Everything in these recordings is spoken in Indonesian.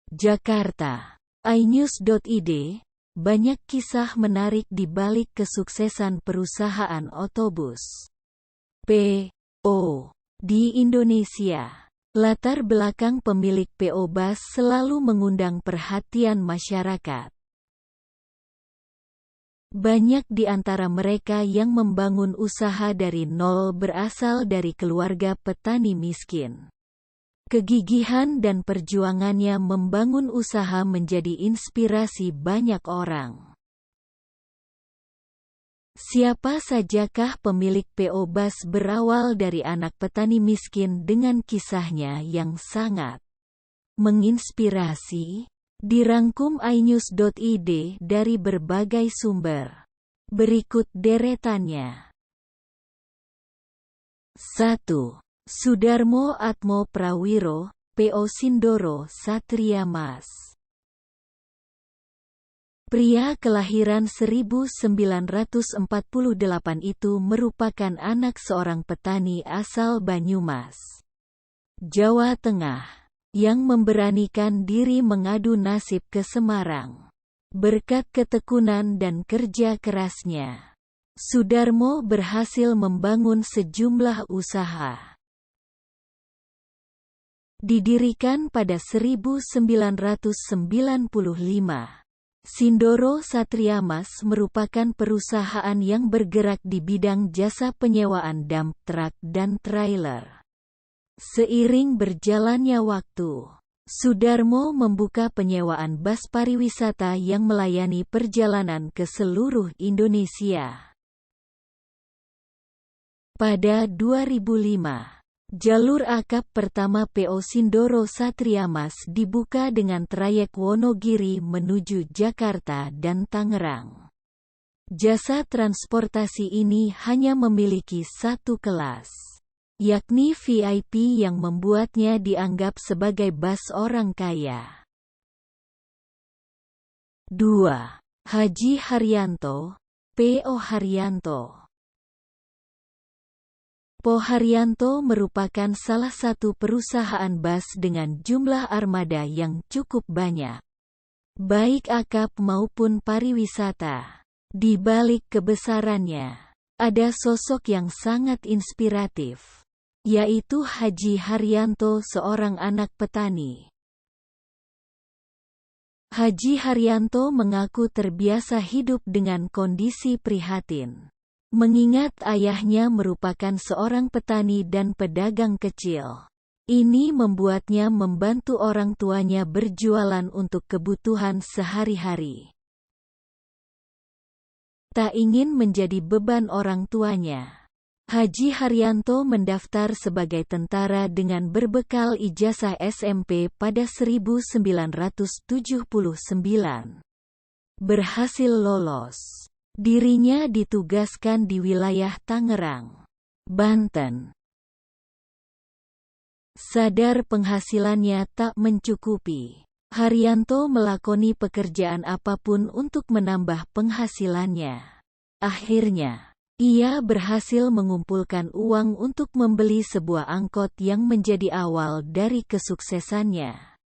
Jakarta. iNews.id, banyak kisah menarik di balik kesuksesan perusahaan otobus PO di Indonesia. Latar belakang pemilik PO Bus selalu mengundang perhatian masyarakat. Banyak di antara mereka yang membangun usaha dari nol berasal dari keluarga petani miskin. Kegigihan dan perjuangannya membangun usaha menjadi inspirasi banyak orang. Siapa sajakah pemilik PO Bus berawal dari anak petani miskin dengan kisahnya yang sangat menginspirasi? Dirangkum iNews.id dari berbagai sumber. Berikut deretannya. 1. Sudarmo Atmo Prawiro, PO Sindoro Satria Mas. Pria kelahiran 1948 itu merupakan anak seorang petani asal Banyumas, Jawa Tengah, yang memberanikan diri mengadu nasib ke Semarang. Berkat ketekunan dan kerja kerasnya, Sudarmo berhasil membangun sejumlah usaha. Didirikan pada 1995. Sindoro Satria Mas merupakan perusahaan yang bergerak di bidang jasa penyewaan dump truck dan trailer. Seiring berjalannya waktu, Sudarmo membuka penyewaan bus pariwisata yang melayani perjalanan ke seluruh Indonesia. Pada 2005, jalur akap pertama PO Sindoro Satria Mas dibuka dengan trayek Wonogiri menuju Jakarta dan Tangerang. Jasa transportasi ini hanya memiliki satu kelas, yakni VIP, yang membuatnya dianggap sebagai bus orang kaya. 2. Haji Haryanto, PO Haryanto. PO Haryanto merupakan salah satu perusahaan bus dengan jumlah armada yang cukup banyak, baik akap maupun pariwisata. Di balik kebesarannya, ada sosok yang sangat inspiratif, yaitu Haji Haryanto, seorang anak petani. Haji Haryanto mengaku terbiasa hidup dengan kondisi prihatin, mengingat ayahnya merupakan seorang petani dan pedagang kecil. Ini membuatnya membantu orang tuanya berjualan untuk kebutuhan sehari-hari. Tak ingin menjadi beban orang tuanya, Haji Haryanto mendaftar sebagai tentara dengan berbekal ijazah SMP pada 1979. Berhasil lolos. Dirinya ditugaskan di wilayah Tangerang, Banten. Sadar penghasilannya tak mencukupi, Haryanto melakoni pekerjaan apapun untuk menambah penghasilannya. Akhirnya, ia berhasil mengumpulkan uang untuk membeli sebuah angkot yang menjadi awal dari kesuksesannya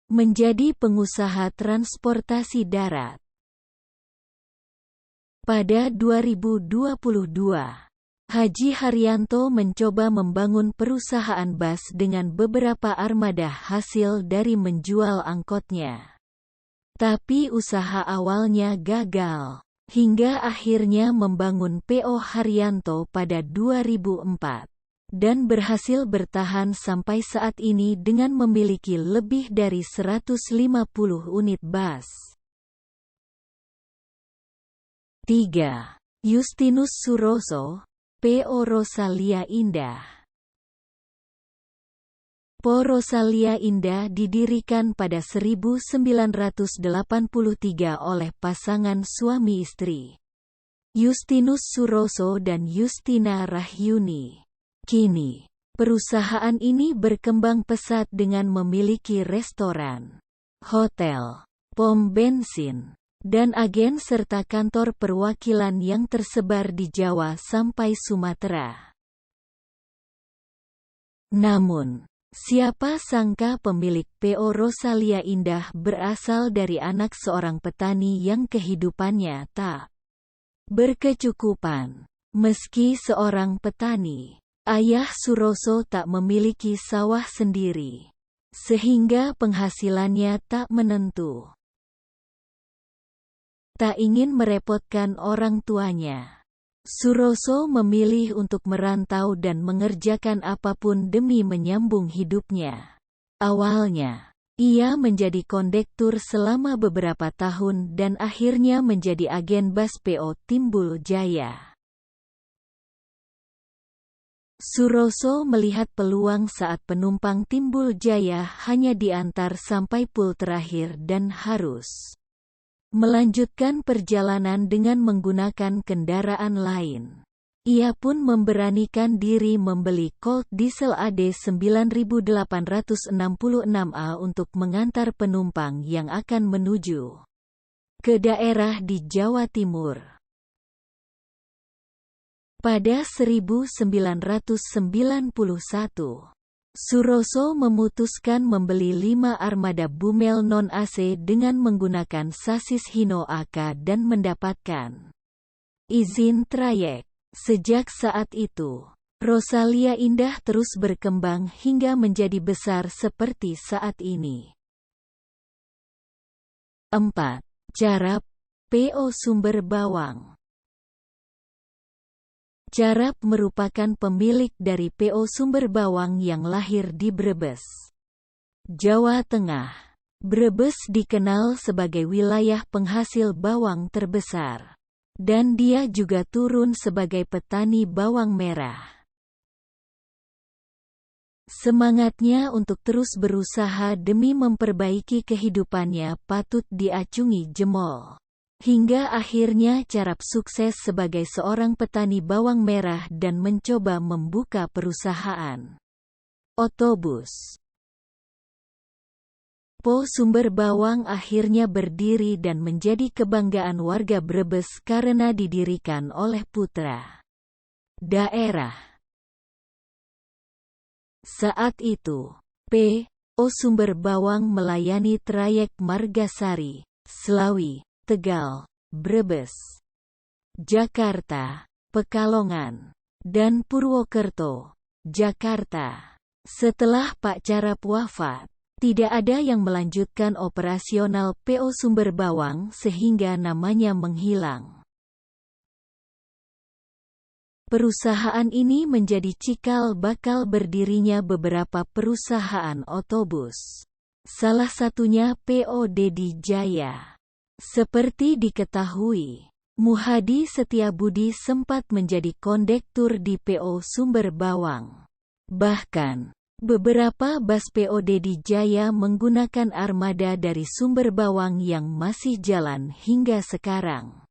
menjadi pengusaha transportasi darat. Pada 2022, Haji Haryanto mencoba membangun perusahaan bus dengan beberapa armada hasil dari menjual angkotnya. Tapi usaha awalnya gagal, hingga akhirnya membangun PO Haryanto pada 2004, dan berhasil bertahan sampai saat ini dengan memiliki lebih dari 150 unit bus. 3. Justinus Suroso, PO Rosalia Indah. PO Rosalia Indah didirikan pada 1983 oleh pasangan suami istri, Justinus Suroso dan Justina Rahyuni. Kini, perusahaan ini berkembang pesat dengan memiliki restoran, hotel, pom bensin, dan agen serta kantor perwakilan yang tersebar di Jawa sampai Sumatera. Namun, Siapa sangka pemilik PO Rosalia Indah berasal dari anak seorang petani yang kehidupannya tak berkecukupan. Meski seorang petani, ayah Suroso tak memiliki sawah sendiri, sehingga penghasilannya tak menentu. Tak ingin merepotkan orang tuanya, Suroso memilih untuk merantau dan mengerjakan apapun demi menyambung hidupnya. Awalnya, ia menjadi kondektur selama beberapa tahun dan akhirnya menjadi agen bus PO Timbul Jaya. Suroso melihat peluang saat penumpang Timbul Jaya hanya diantar sampai pul terakhir dan harus melanjutkan perjalanan dengan menggunakan kendaraan lain. Ia pun memberanikan diri membeli Colt Diesel AD 9866A untuk mengantar penumpang yang akan menuju ke daerah di Jawa Timur. Pada 1991, Suroso memutuskan membeli 5 armada Bumel non-AC dengan menggunakan sasis Hino AK dan mendapatkan izin trayek. Sejak saat itu, Rosalia Indah terus berkembang hingga menjadi besar seperti saat ini. 4. Jarap, PO Sumber Bawang. Jarap merupakan pemilik dari PO Sumber Bawang yang lahir di Brebes, Jawa Tengah. Brebes dikenal sebagai wilayah penghasil bawang terbesar, dan dia juga turun sebagai petani bawang merah. Semangatnya untuk terus berusaha demi memperbaiki kehidupannya patut diacungi jempol. Hingga akhirnya Jarap sukses sebagai seorang petani bawang merah dan mencoba membuka perusahaan otobus. PO Sumber Bawang akhirnya berdiri dan menjadi kebanggaan warga Brebes karena didirikan oleh putra daerah. Saat itu, PO Sumber Bawang melayani trayek Margasari, Slawi, Tegal, Brebes, Jakarta, Pekalongan, dan Purwokerto, Jakarta. Setelah Pak Jarap wafat, tidak ada yang melanjutkan operasional PO Sumber Bawang sehingga namanya menghilang. Perusahaan ini menjadi cikal bakal berdirinya beberapa perusahaan otobus. Salah satunya PO Dedi Jaya. Seperti diketahui, Muhadi Setiabudi sempat menjadi kondektur di PO Sumber Bawang. Bahkan, beberapa bus PO Dedi Jaya menggunakan armada dari Sumber Bawang yang masih jalan hingga sekarang.